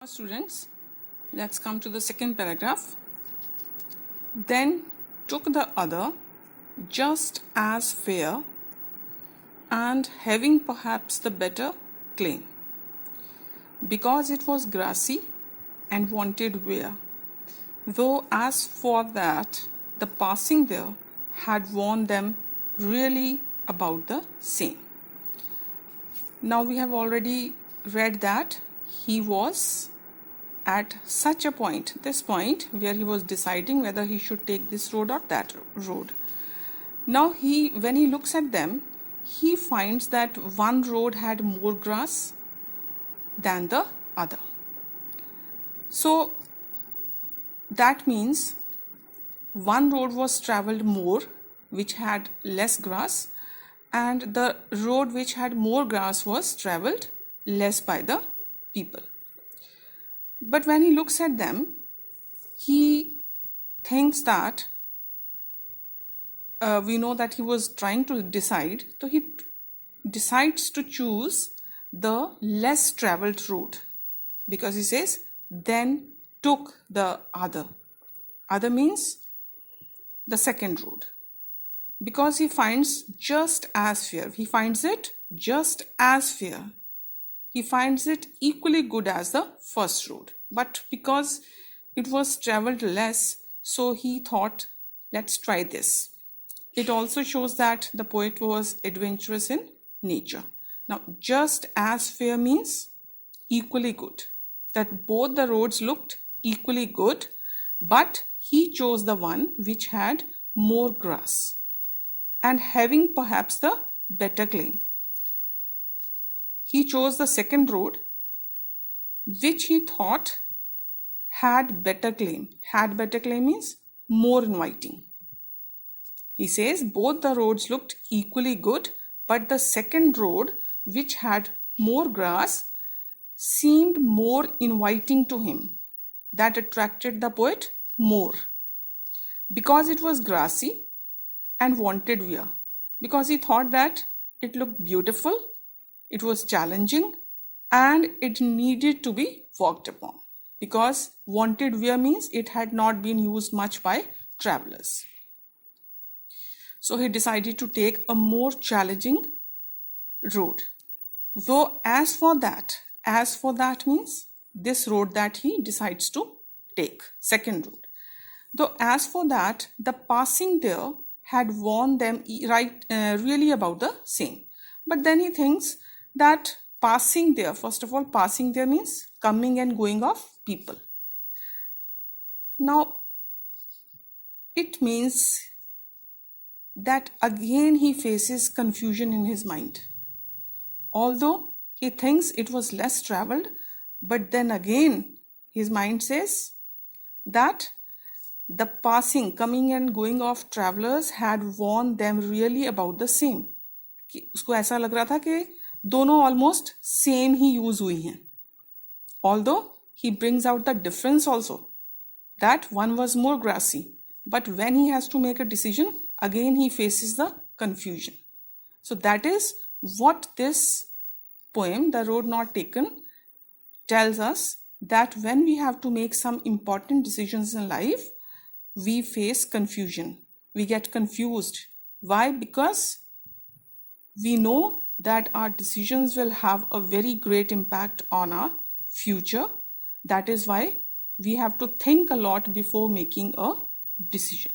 Students, let's come to the second paragraph. Then took the other, just as fair, and having perhaps the better claim, because it was grassy and wanted wear, though as for that the passing there had warned them really about the same. Now we have already read that he was at such a point, this point where he was deciding whether he should take this road or that road. Now when he looks at them, he finds that one road had more grass than the other. So that means one road was traveled more, which had less grass, and the road which had more grass was traveled less by the people. But when he looks at them, he thinks that we know that he was trying to decide, so he decides to choose the less traveled route, because he says, then took the other. Other means the second road, because he finds just as fair. He finds it just as fair. He finds it equally good as the first road. But because it was traveled less, so he thought, let's try this. It also shows that the poet was adventurous in nature. Now, just as fair means equally good. That both the roads looked equally good, but he chose the one which had more grass and having perhaps the better claim. He chose the second road, which he thought had better claim. Had better claim means more inviting. He says both the roads looked equally good, but the second road, which had more grass, seemed more inviting to him. That attracted the poet more, because it was grassy and wanted wear. Because he thought that it looked beautiful, it was challenging, and it needed to be worked upon. Because wanted wear means it had not been used much by travelers. So he decided to take a more challenging road. Though as for that means this road that he decides to take, second road. Though as for that, the passing there had warned them really about the same. But then he thinks that passing there, first of all, passing there means coming and going of people. Now, it means that again he faces confusion in his mind. Although he thinks it was less traveled, but then again his mind says that the passing, coming and going of travelers had warned them really about the same. उसको ऐसा लग रहा था कि दोनों almost same ही use हुई हैं. Although he brings out the difference also, that one was more grassy, but when he has to make a decision, again he faces the confusion. So that is what this poem, The Road Not Taken, tells us, that when we have to make some important decisions in life, we face confusion. We get confused. Why? Because we know that our decisions will have a very great impact on our future. That is why we have to think a lot before making a decision.